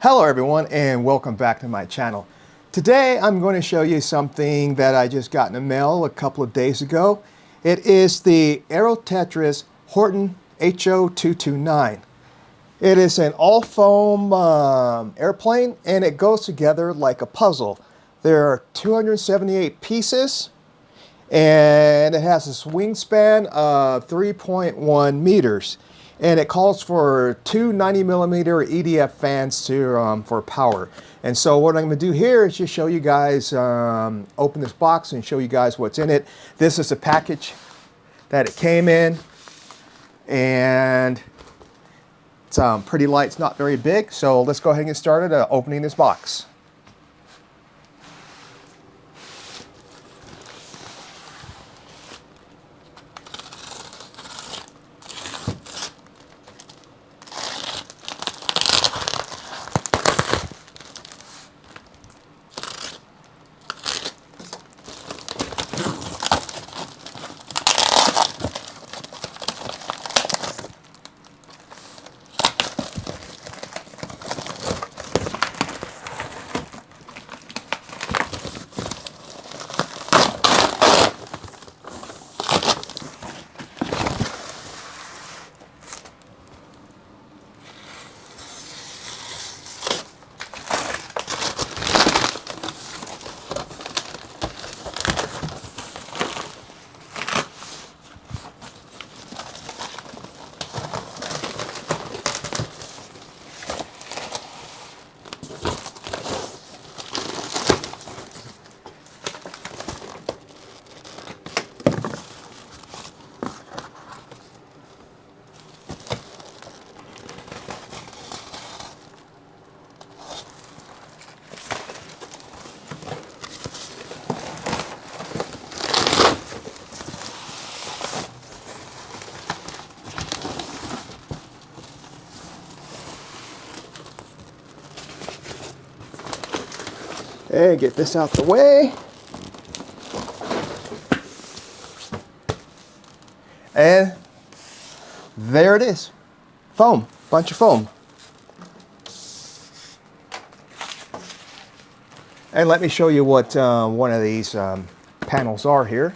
Hello everyone and welcome back to my channel. Today I'm going to show you something that I just got in the mail a couple of days ago. It is the Aero Tetris Horten H.O 229. It is an all foam airplane and it goes together like a puzzle. There are 278 pieces and it has a wingspan of 3.1 meters. And it calls for two 90mm EDF fans for power. And so what I'm going to do here is just show you guys, open this box and show you guys what's in it. This is the package that it came in. And it's pretty light, it's not very big. So let's go ahead and get started opening this box. And get this out the way. And there it is. Foam, bunch of foam. And let me show you what one of these panels are here.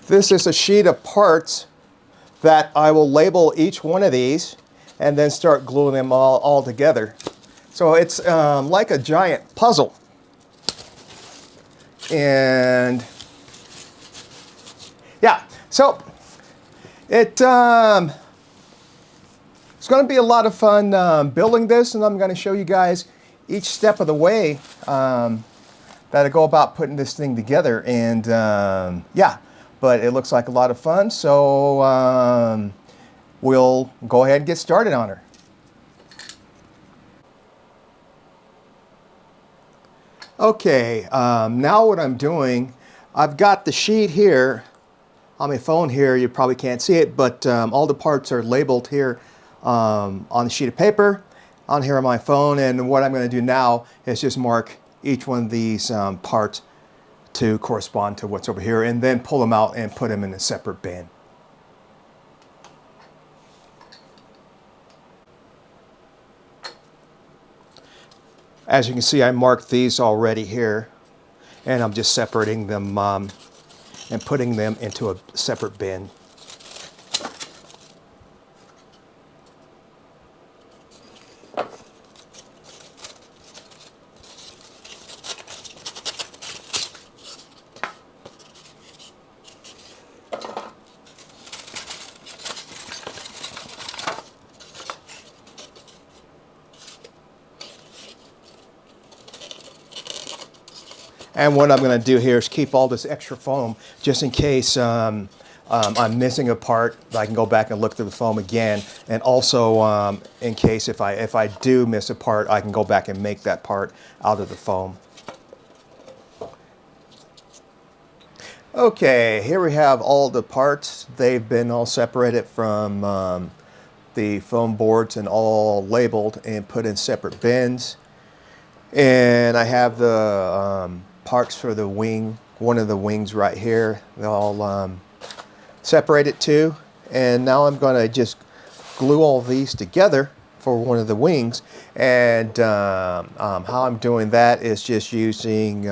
This is a sheet of parts that I will label each one of these and then start gluing them all together. So it's like a giant puzzle. And yeah, so it's going to be a lot of fun building this, and I'm going to show you guys each step of the way that I go about putting this thing together. And yeah. But it looks like a lot of fun, so we'll go ahead and get started on her. Okay, now what I'm doing, I've got the sheet here on my phone here. You probably can't see it, but all the parts are labeled here on the sheet of paper, on here on my phone. And what I'm going to do now is just mark each one of these parts to correspond to what's over here, and then pull them out and put them in a separate bin. As you can see, I marked these already here, and I'm just separating them and putting them into a separate bin. And what I'm going to do here is keep all this extra foam just in case I'm missing a part, I can go back and look through the foam again. And also, in case if I do miss a part, I can go back and make that part out of the foam. Okay, here we have all the parts. They've been all separated from the foam boards and all labeled and put in separate bins. And I have the parts for the wing, one of the wings right here. They're all separated too. And now I'm going to just glue all these together for one of the wings. And how I'm doing that is just using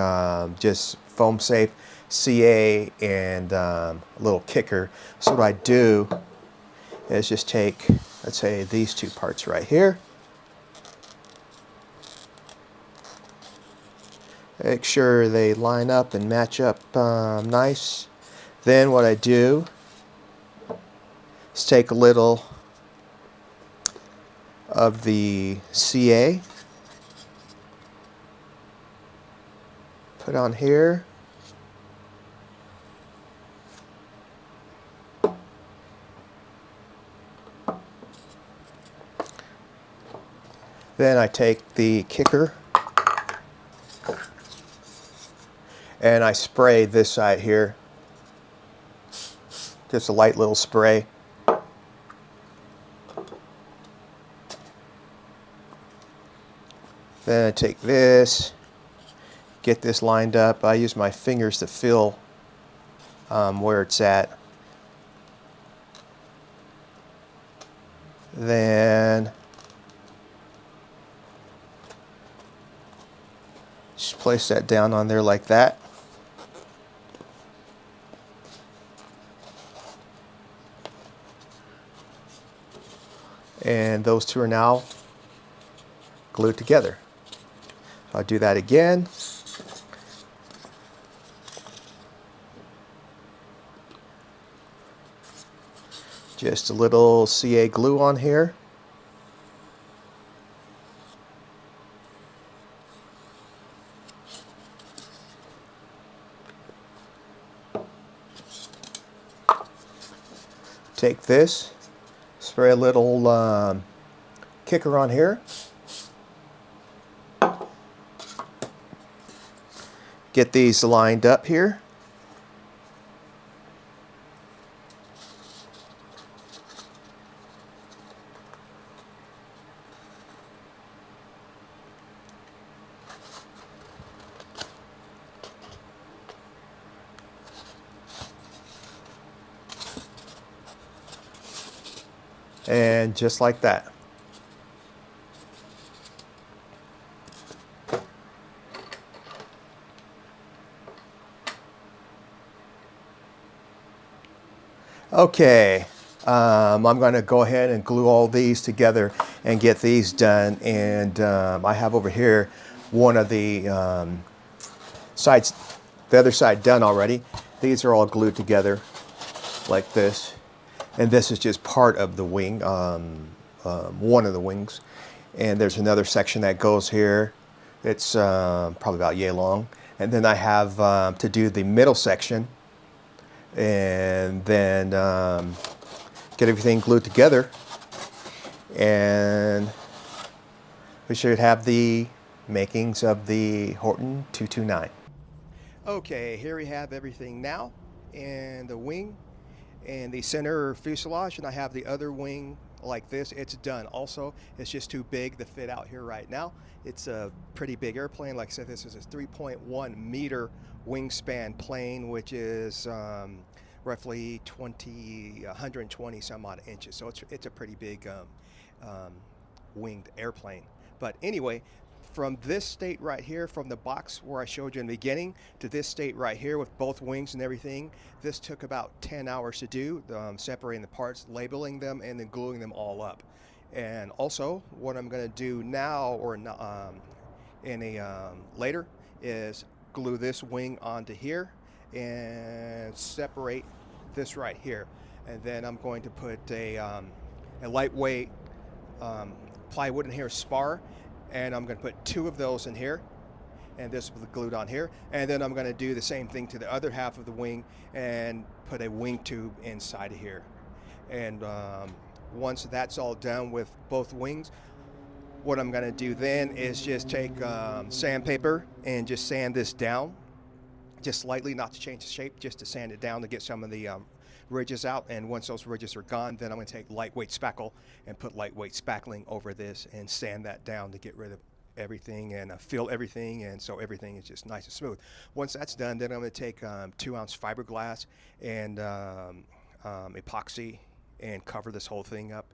just foam safe CA and a little kicker. So what I do is just take, let's say, these two parts right here. Make sure they line up and match up nice. Then what I do is take a little of the CA, put on here. Then I take the kicker and I spray this side here. Just a light little spray. Then I take this, get this lined up. I use my fingers to feel where it's at. Then just place that down on there like that. And those two are now glued together. So I'll do that again. Just a little CA glue on here. Take this, spray a little kicker on here. Get these lined up here. And just like that. Okay, I'm going to go ahead and glue all these together and get these done. And I have over here one of the sides, the other side done already. These are all glued together like this. And this is just part of the wing, one of the wings. And there's another section that goes here. It's probably about yay long. And then I have to do the middle section. And then get everything glued together. And we should have the makings of the Horten 229. Okay, here we have everything now. And the wing and the center fuselage, and I have the other wing like this. It's done also. It's just too big to fit out here right now. It's a pretty big airplane. Like I said, this is a 3.1 meter wingspan plane, which is roughly 120 some odd inches. So it's a pretty big winged airplane. But anyway, from this state right here, from the box where I showed you in the beginning to this state right here with both wings and everything, this took about 10 hours to do, separating the parts, labeling them, and then gluing them all up. And also, what I'm going to do now or later is glue this wing onto here and separate this right here. And then I'm going to put a lightweight plywood in here, spar, and I'm going to put 2 of those in here, and this will be glued on here. And then I'm going to do the same thing to the other half of the wing and put a wing tube inside of here. And once that's all done with both wings, what I'm going to do then is just take sandpaper and just sand this down just slightly, not to change the shape, just to sand it down to get some of the ridges out. And once those ridges are gone, then I'm going to take lightweight spackle and put lightweight spackling over this and sand that down to get rid of everything and fill everything, and so everything is just nice and smooth. Once that's done, then I'm going to take 2-ounce fiberglass and epoxy and cover this whole thing up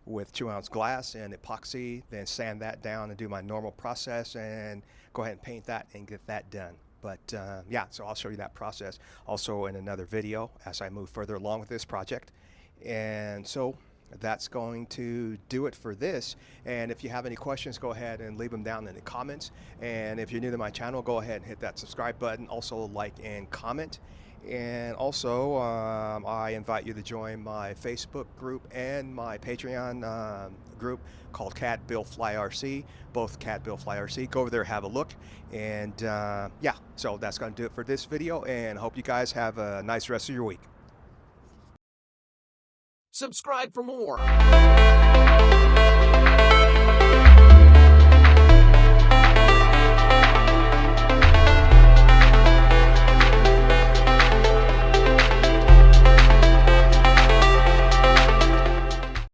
with 2-ounce glass and epoxy, then sand that down and do my normal process and go ahead and paint that and get that done. But yeah, so I'll show you that process also in another video as I move further along with this project. And so that's going to do it for this. And if you have any questions, go ahead and leave them down in the comments. And if you're new to my channel, go ahead and hit that subscribe button. Also like and comment. And also I invite you to join my Facebook group and my Patreon group called Cat Bill Fly RC, both Cat Bill Fly RC. Go over there, have a look. And yeah, so that's going to do it for this video, and hope you guys have a nice rest of your week. Subscribe for more.